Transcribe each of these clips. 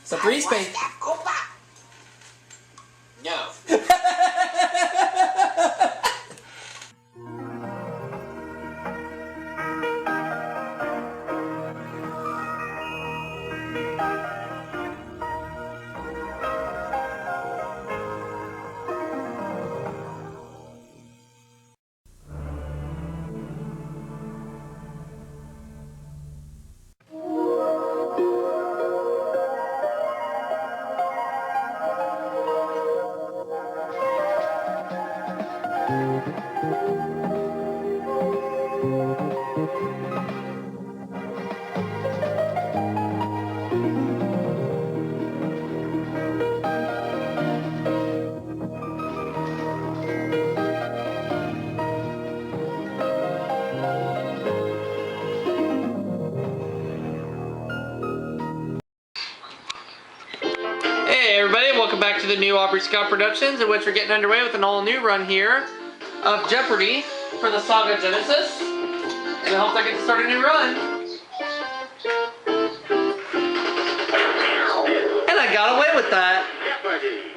So free space. No. Hey everybody, welcome back to the new Aubrey Scott Productions, in which we're getting underway with an all-new run here of Jeopardy for the Sega Genesis. And I hope I get to start a new run. And I got away with that. Jeopardy!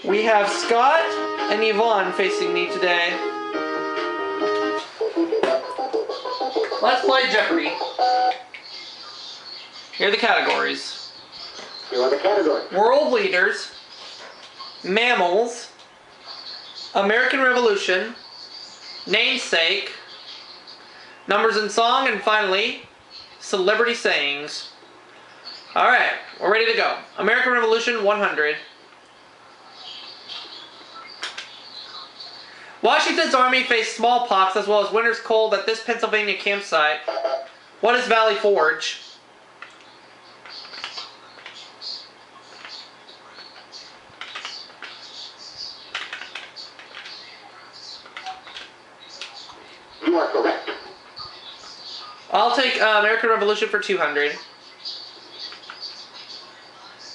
We have Scott and Yvonne facing me today. Let's play Jeopardy. Here are the categories. You are the category. World leaders, mammals, American Revolution, namesake, numbers in song, and finally, celebrity sayings. Alright, we're ready to go. American Revolution 100. Washington's army faced smallpox as well as winter's cold at this Pennsylvania campsite. What is Valley Forge? You are correct. I'll take American Revolution for 200.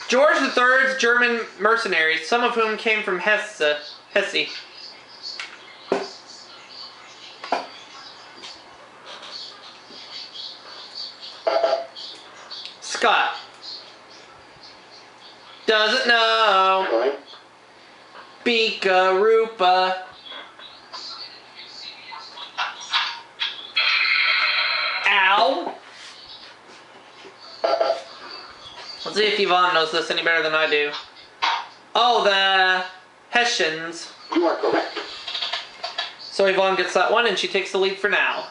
George III's German mercenaries, some of whom came from Hesse. Scott. Doesn't know. Sorry. Beaka-roopa. Ow. Let's see if Yvonne knows this any better than I do. Oh, the Hessians. You are correct. So Yvonne gets that one and she takes the lead for now.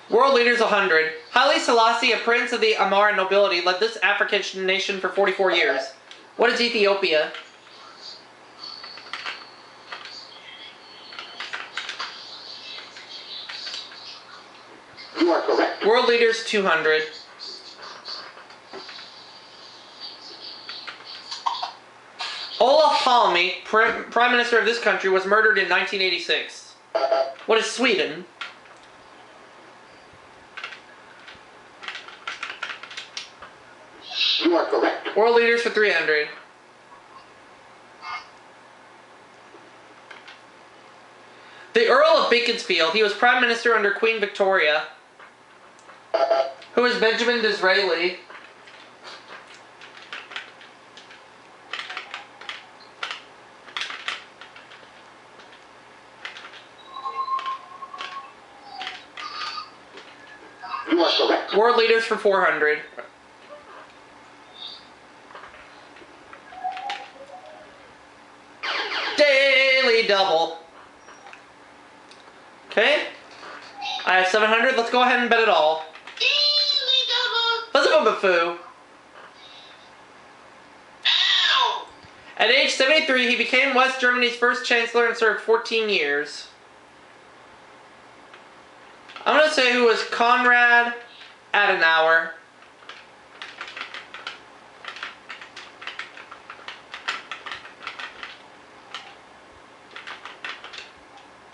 World leaders 100. Haile Selassie, a prince of the Amhara nobility, led this African nation for 44 years. What is Ethiopia? You are correct. World leaders 200. Olof Palme, prime minister of this country, was murdered in 1986. What is Sweden? You are correct. World leaders for 300. The Earl of Beaconsfield, he was prime minister under Queen Victoria. Who is Benjamin Disraeli? You are correct. World leaders for 400. Daily double. Okay. I have 700. Let's go ahead and bet it all. Daily double. Let's go Bafoo. Ow! At age 73, he became West Germany's first chancellor and served 14 years. I'm going to say who was Konrad Adenauer.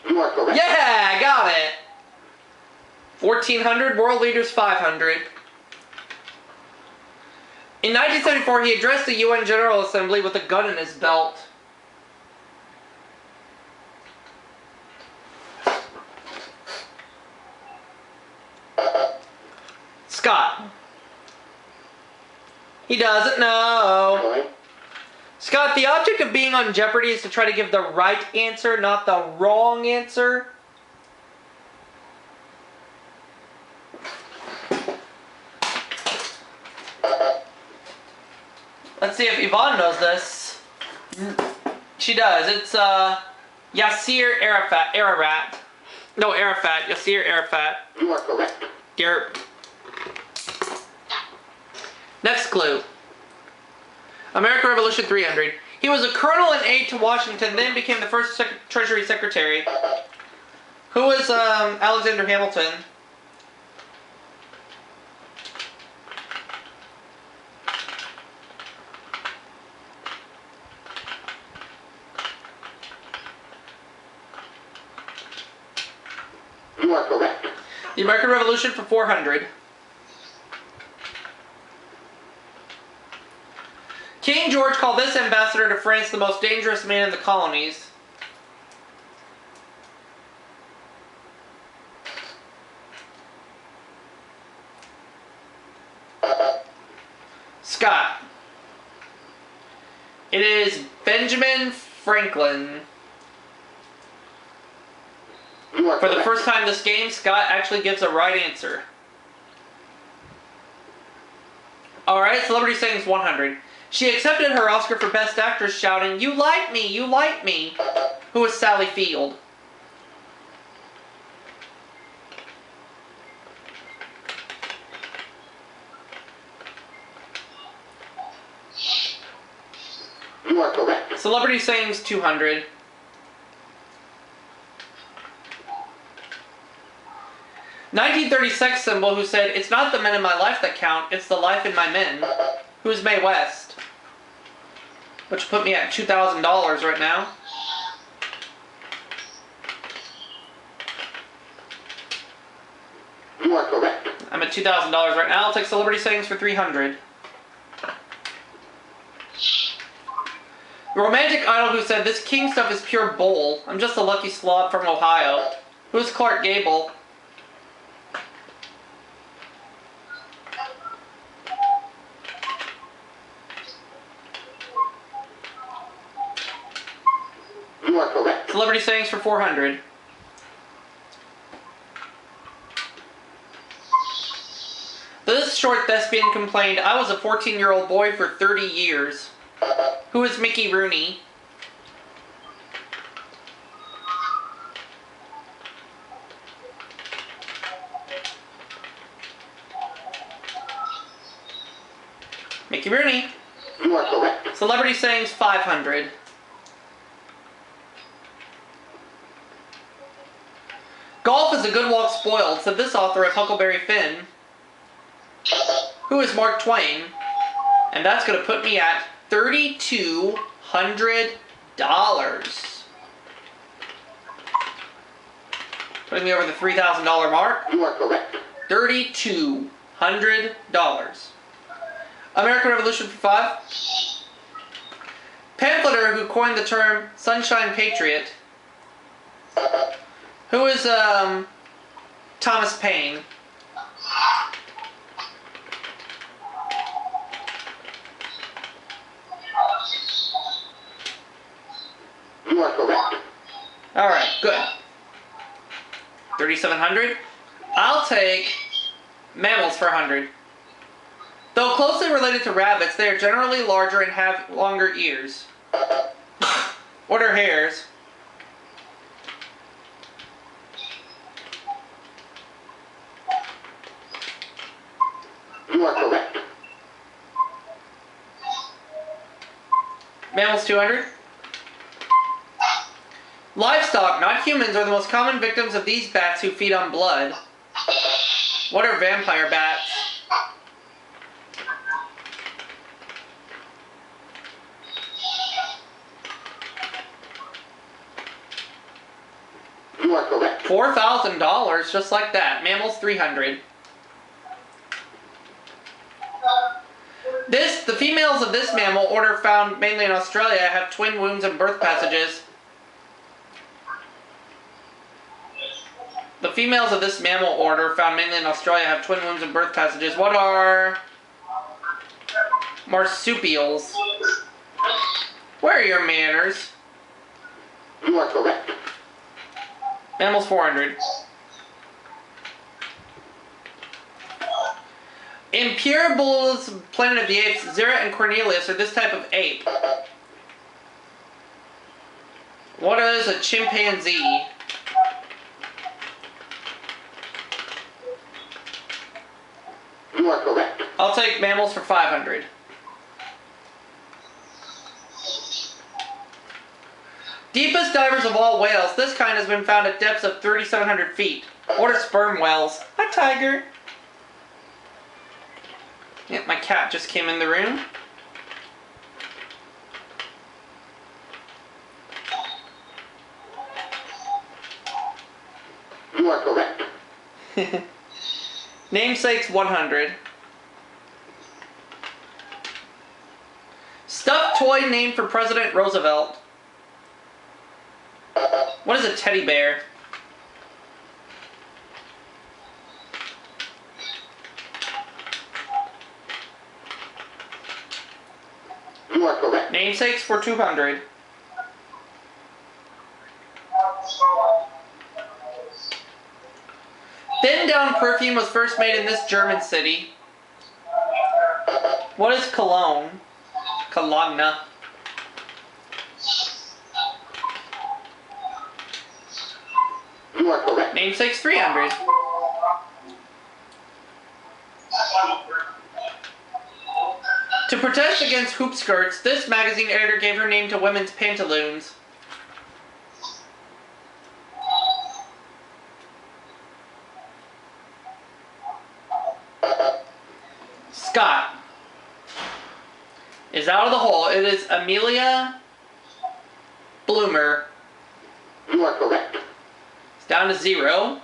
You are correct. Yeah, got it. 1,400, world leaders 500. In 1974, he addressed the UN General Assembly with a gun in his belt. Scott. He doesn't know. Fine. Scott, the object of being on Jeopardy is to try to give the right answer, not the wrong answer. Let's see if Yvonne knows this. She does. It's Yasser Arafat. No, Arafat. Yasser Arafat. You are correct. Yerp. Next clue. American Revolution 300. He was a colonel and aide to Washington, then became the first Treasury Secretary. Who was Alexander Hamilton? You are correct. The American Revolution for 400. King George called this ambassador to France the most dangerous man in the colonies. Scott. It is Benjamin Franklin. You are For the correct. first time this game, Scott actually gives a right answer. Alright, Celebrity Sayings 100. She accepted her Oscar for Best Actress shouting, "You like me, you like me." Who was Sally Field? You are correct. Celebrity Sayings 200. "1930 sex symbol who said, 'It's not the men in my life that count, it's the life in my men.' Who's Mae West? Which put me at $2,000 right now. You are correct. I'm at $2,000 right now. I'll take Celebrity Sayings for 300. The romantic idol who said, 'This king stuff is pure bull. I'm just a lucky slob from Ohio.' Who's Clark Gable? You are correct. Celebrity Sayings for 400. This short thespian complained, 'I was a 14-year-old boy for 30 years. Who is Mickey Rooney? Mickey Rooney. You are correct. Celebrity Sayings 500. Golf is a good walk spoiled, said this author of Huckleberry Finn. Who is Mark Twain? And that's going to put me at $3,200. Putting me over the $3,000 mark. You are correct. $3,200. American Revolution for 5. Pamphleteer who coined the term Sunshine Patriot. Who is Thomas Paine? You are correct. Alright, good. 3,700. I'll take mammals for 100. Though closely related to rabbits, they are generally larger and have longer ears. What are hares? You are correct. Mammals 200. Livestock, not humans, are the most common victims of these bats who feed on blood. What are vampire bats? You are correct. $4,000, just like that. Mammals 300. This females of this mammal order found mainly in Australia have twin wombs and birth passages. The females of this mammal order found mainly in Australia have twin wombs and birth passages. What are marsupials? Where are your manners? You are correct. Mammals 400. In PIERRE's Planet of the Apes, ZIRA and CORNELIUS are this type of ape. What is a chimpanzee? You are correct. I'll take mammals for 500. Deepest divers of all whales, this kind has been found at depths of 3,700 feet. What are sperm whales? Hi, tiger. Yep, my cat just came in the room. You are correct. Namesakes 100. Stuffed toy named for President Roosevelt. What is a teddy bear? You are correct. Namesakes for 200. Thin down perfume was first made in this German city. What is cologne? Cologne. You are correct. Namesakes 300. To protest against hoop skirts, this magazine editor gave her name to women's pantaloons. Scott is out of the hole. It is Amelia Bloomer. You are correct. It's down to 0.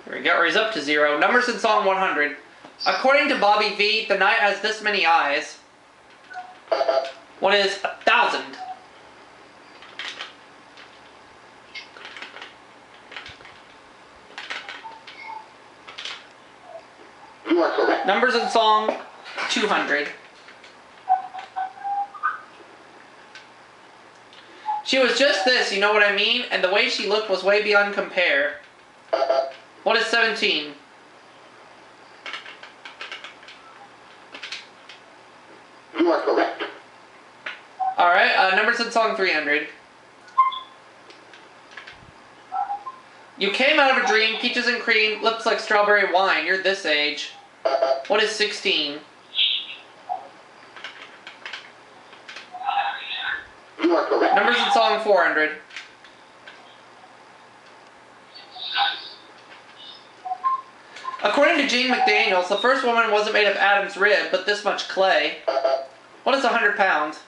There we go, or he's up to 0. Numbers in song 100. According to Bobby V, the night has this many eyes. What is 1,000? You are correct. Numbers in song 200. She was just this, you know what I mean? And the way she looked was way beyond compare. What is 17? You are correct. Alright, numbers in song 300. You came out of a dream, peaches and cream, lips like strawberry wine. You're this age. What is 16? You are correct. Numbers in song 400. According to Gene McDaniels, the first woman wasn't made of Adam's rib, but this much clay. What is 100 pounds?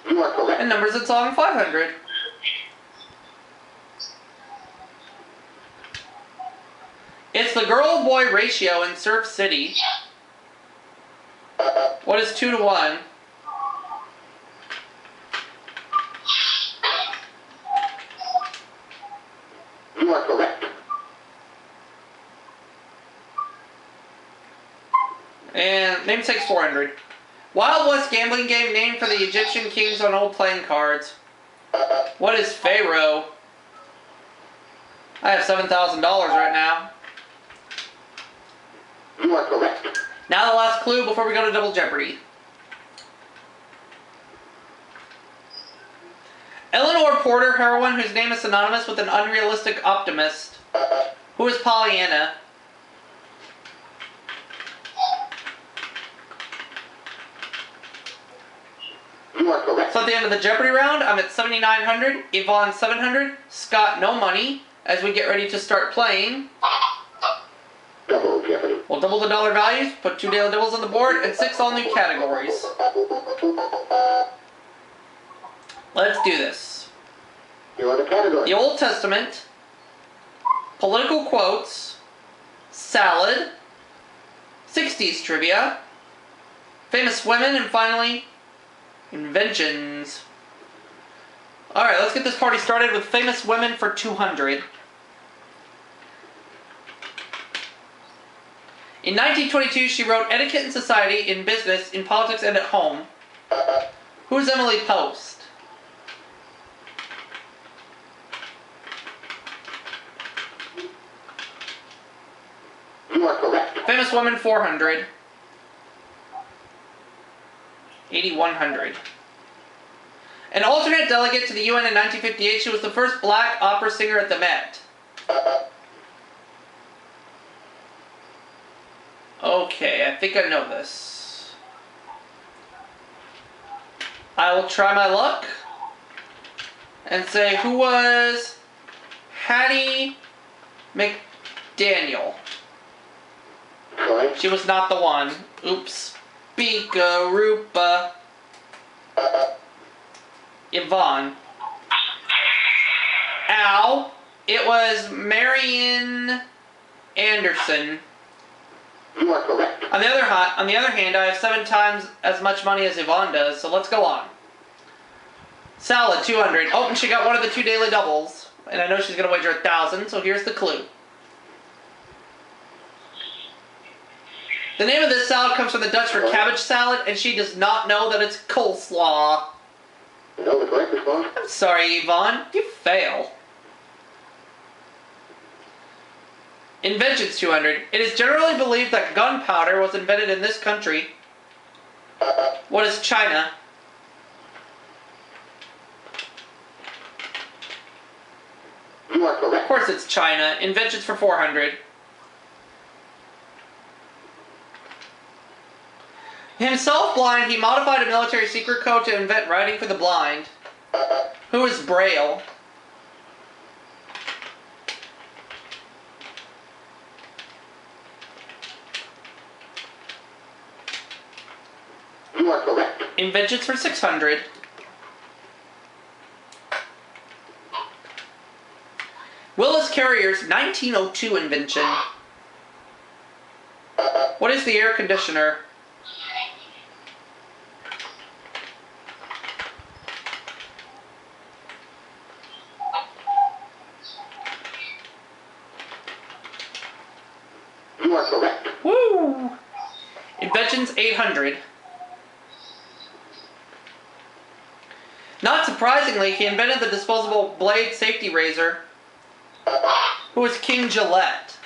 You are correct. And numbers in song 500. It's the girl-boy ratio in Surf City. What is 2 to 1? You are correct. And namesakes 400. Wild West gambling game named for the Egyptian kings on old playing cards. What is Pharaoh? I have $7,000 right now. You are correct. Now the last clue before we go to Double Jeopardy. Eleanor Porter, heroine whose name is synonymous with an unrealistic optimist. Who is Pollyanna? You are correct. So at the end of the Jeopardy round, I'm at 7,900, Yvonne 700, Scott no money. As we get ready to start playing, Double Jeopardy. we'll double the dollar values, put 2 daily doubles on the board, and 6 all new categories. Let's do this. Here are the categories. The Old Testament, political quotes, salad, 60s trivia, famous women, and finally, inventions. Alright, let's get this party started with famous women for 200. In 1922, she wrote Etiquette in Society, in Business, in Politics, and at Home. Who is Emily Post? You are correct. Famous woman, 400. 8100. An alternate delegate to the UN in 1958, she was the first black opera singer at the Met. Okay, I think I know this. I will try my luck and say, who was Hattie McDaniel? Correct. She was not the one. Oops. Beakaroopa. Yvonne. Ow. It was Marian Anderson. You are correct. On the other hand, I have 7 times as much money as Yvonne does, so let's go on. Salad, 200. Oh, and she got one of the 2 daily doubles. And I know she's going to wager 1,000, so here's the clue. The name of this salad comes from the Dutch for cabbage salad, and she does not know that it's coleslaw. You know the correct response? I'm sorry, Yvonne. You fail. Inventions, 200. It is generally believed that gunpowder was invented in this country. What is China? You are Of correct. course it's China. Inventions for 400. Himself blind, he modified a military secret code to invent writing for the blind. Who is Braille? You are correct. Inventions for 600. Willis Carrier's 1902 invention. What is the air conditioner? You are correct. Woo! Inventions 800. Not surprisingly, he invented the disposable blade safety razor. Who was King Gillette?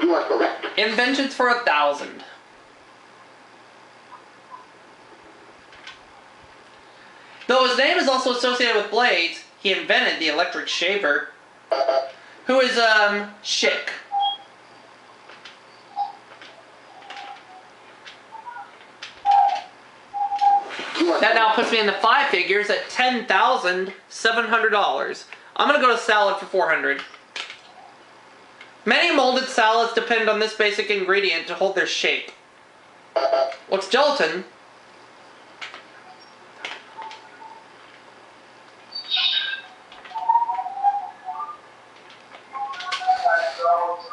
You are correct. Inventions for 1,000. Though his name is also associated with blades, he invented the electric shaver. Who is, Schick? That now puts me in the 5 figures at $10,700. I'm gonna go to salad for 400. Many molded salads depend on this basic ingredient to hold their shape. What's gelatin?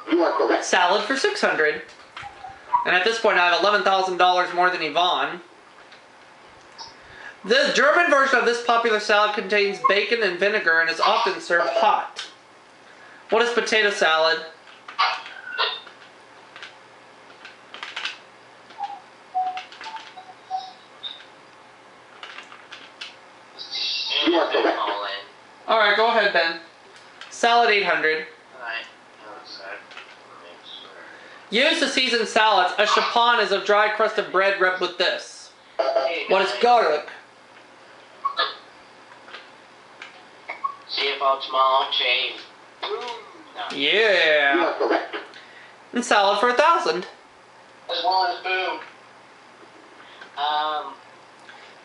You are correct. Salad for 600. And at this point I have $11,000 more than Yvonne. The German version of this popular salad contains bacon and vinegar and is often served hot. What is potato salad? You are correct. Alright, go ahead, Ben. Salad 800. Used to season salads, a chapon is a dry crust of bread rubbed with this. What is garlic? See about small shave. No. You Yeah. are correct. And salad for 1,000. As well as boom.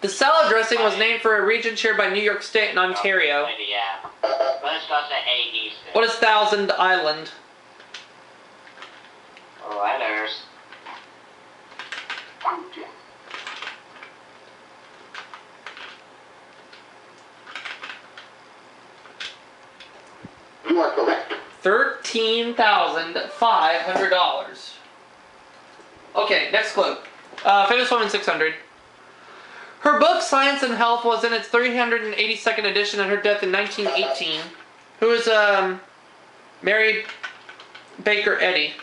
The salad dressing was named for a region shared by New York State and Ontario. Yeah. Let's go to Hades. What is Thousand Island? Letters. You are correct. $13,500. Okay, next clue. Famous woman 600. Her book Science and Health was in its 382nd edition and her death in 1918. Who is Mary Baker Eddy?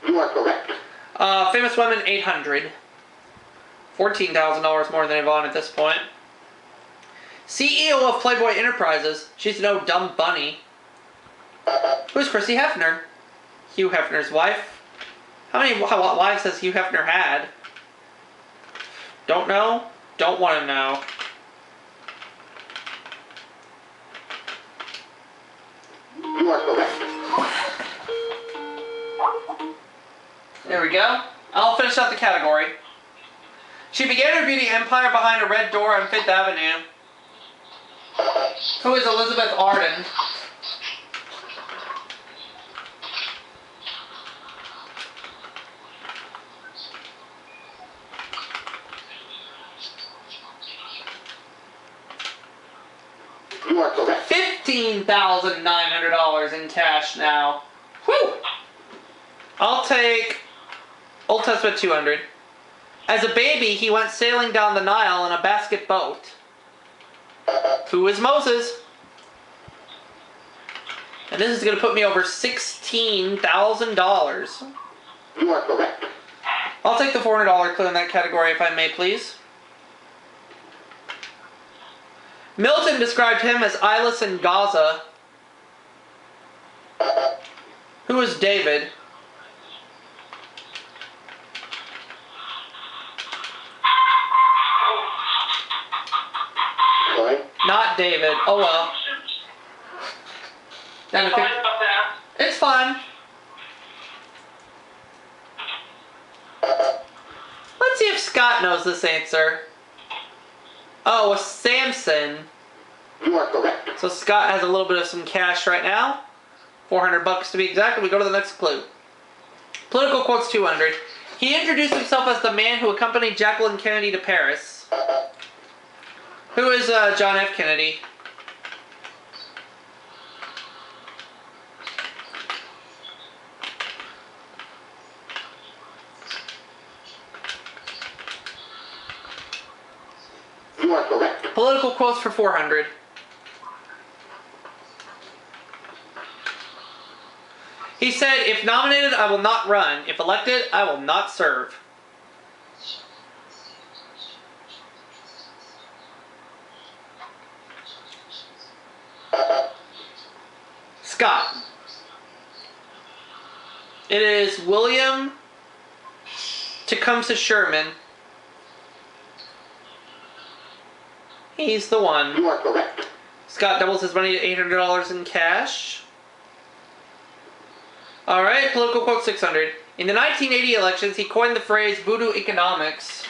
You are correct. Famous women 800. $14,000 more than Yvonne at this point. CEO of Playboy Enterprises. She's no dumb bunny. Who's Chrissy Hefner? Hugh Hefner's wife. How many wives has Hugh Hefner had? Don't know. Don't want to know. You are correct. There we go. I'll finish out the category. She began her beauty empire behind a red door on 5th Avenue. Who is Elizabeth Arden? You are correct. $15,900 in cash now. Whew! I'll take Old Testament 200. As a baby, he went sailing down the Nile in a basket boat. Who is Moses? And this is going to put me over $16,000. You are correct. I'll take the $400 clue in that category if I may, please. Milton described him as eyeless in Gaza. Who is David? Sorry. Not David. Oh well. Down to Sorry about that. It's fine. Let's see if Scott knows this answer. Oh, a Samson. You are correct. So Scott has a little bit of some cash right now. $400 to be exact. We go to the next clue. Political quotes 200. He introduced himself as the man who accompanied Jacqueline Kennedy to Paris. Who is John F. Kennedy? You are correct. Political quotes for 400. He said, if nominated, I will not run. If elected, I will not serve. Scott. It is William Tecumseh Sherman. He's the one. You are correct. Scott doubles his money to $800 in cash. Alright, political quote 600. In the 1980 elections, he coined the phrase voodoo economics.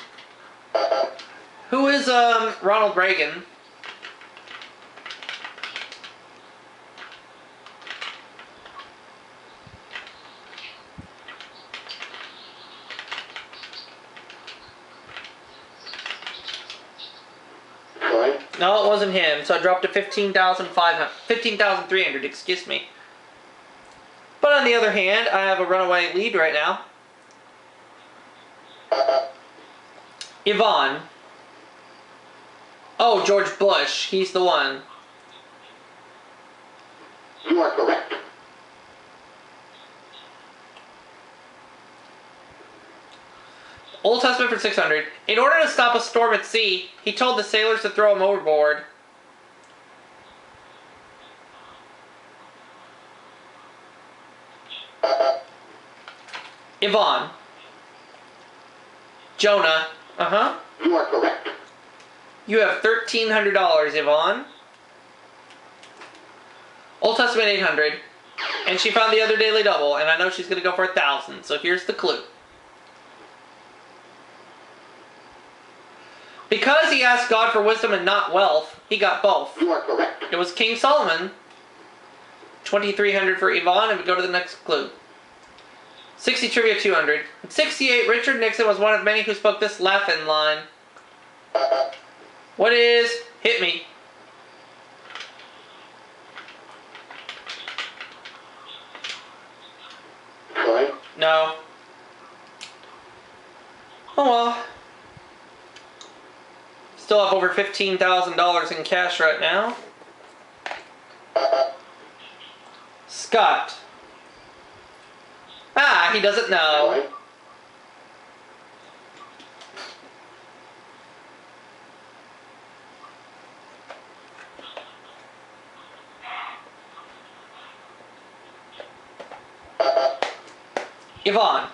Who is Ronald Reagan? Sorry. No, it wasn't him, so I dropped to 15,300, excuse me. But on the other hand, I have a runaway lead right now. Yvonne. Oh, George Bush. He's the one. You are correct. Old Testament for 600. In order to stop a storm at sea, he told the sailors to throw him overboard. Yvonne. Jonah. Uh-huh. You are correct. You have $1,300, Yvonne. Old Testament 800. And she found the other daily double, and I know she's going to go for 1,000. So here's the clue. Because he asked God for wisdom and not wealth, he got both. You are correct. It was King Solomon. 2,300 for Yvonne, and we go to the next clue. 60 trivia 200. In 68, Richard Nixon was one of many who spoke this laughing line. What is hit me? Sorry. No. Oh well. Still have over $15,000 in cash right now. Scott. Ah, he doesn't know. Sorry. Yvonne.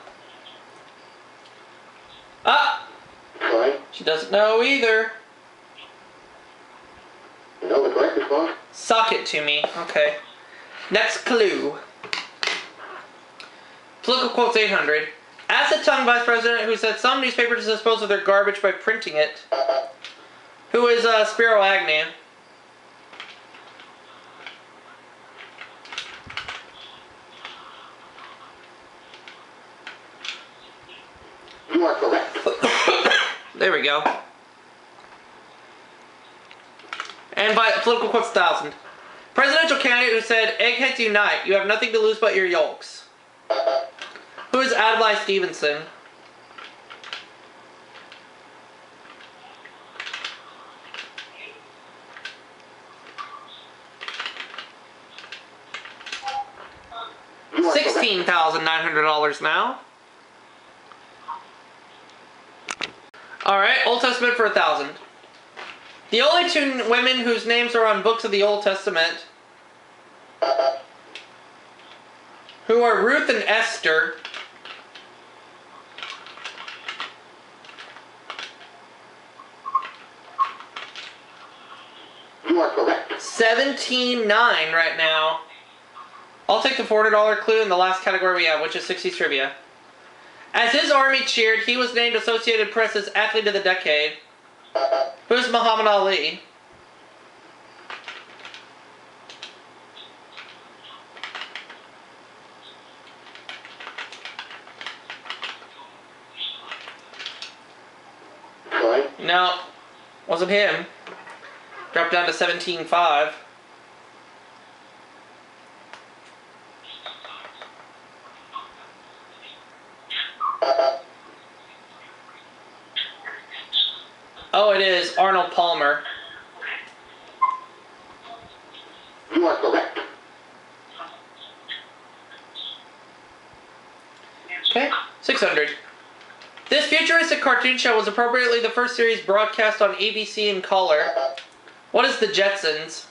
Ah! Sorry. She doesn't know either. You know the correct response? Sock it to me. Okay. Next clue. Political quotes 800. Ask the tongue vice president who said some newspapers dispose of their garbage by printing it. Who is Spiro Agnew? You are correct. There we go. And by political quotes 1,000. Presidential candidate who said, eggheads unite, you have nothing to lose but your yolks. Who is Adlai Stevenson? You are correct. $16,900 now. Alright, Old Testament for 1,000. The only two women whose names are on books of the Old Testament, who are Ruth and Esther, You are correct. 17.9 right now. I'll take the $400 clue in the last category we have, which is 60s trivia. As his army cheered, he was named Associated Press's Athlete of the Decade. Who's Muhammad Ali? Sorry. No, wasn't him. Dropped down to 17.5. Oh, it is Arnold Palmer. You are correct. Okay, 600. This futuristic cartoon show was appropriately the first series broadcast on ABC in color. What is the Jetsons?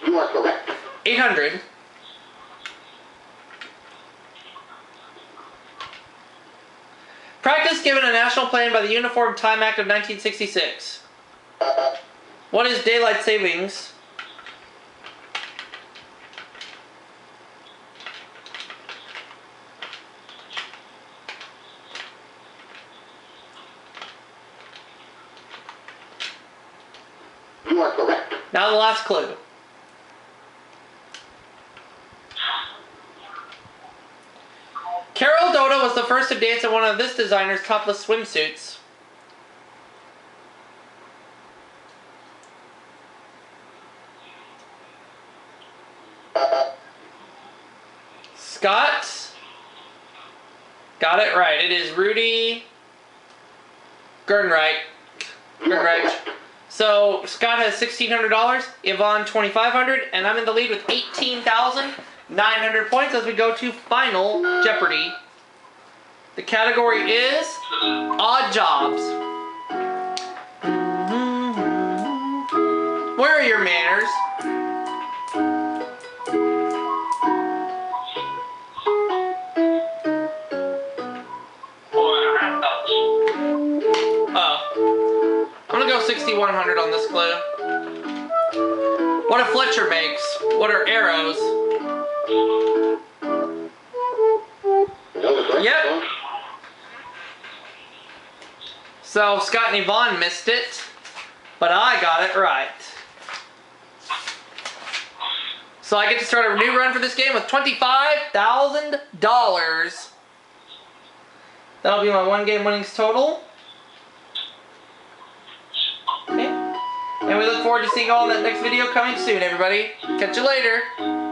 You are correct. 800. Practice given a national plan by the Uniform Time Act of 1966. What is daylight savings? You are correct. Now the last clue. Carol Doda was the first to dance in one of this designer's topless swimsuits. Scott got it right. It is Rudy Gernreich. You are Gernreich. correct. So Scott has $1,600, Yvonne $2,500, and I'm in the lead with 18,900 points as we go to Final Jeopardy. The category is Odd Jobs. Where are your manners? Oh. I'm gonna go 6,100 on this clue. What a Fletcher makes. What are arrows? Yep. So Scott and Yvonne missed it, but I got it right. So I get to start a new run for this game with $25,000. That'll be my one game winnings total. Okay. And we look forward to seeing you all in that next video coming soon, everybody. Catch you later.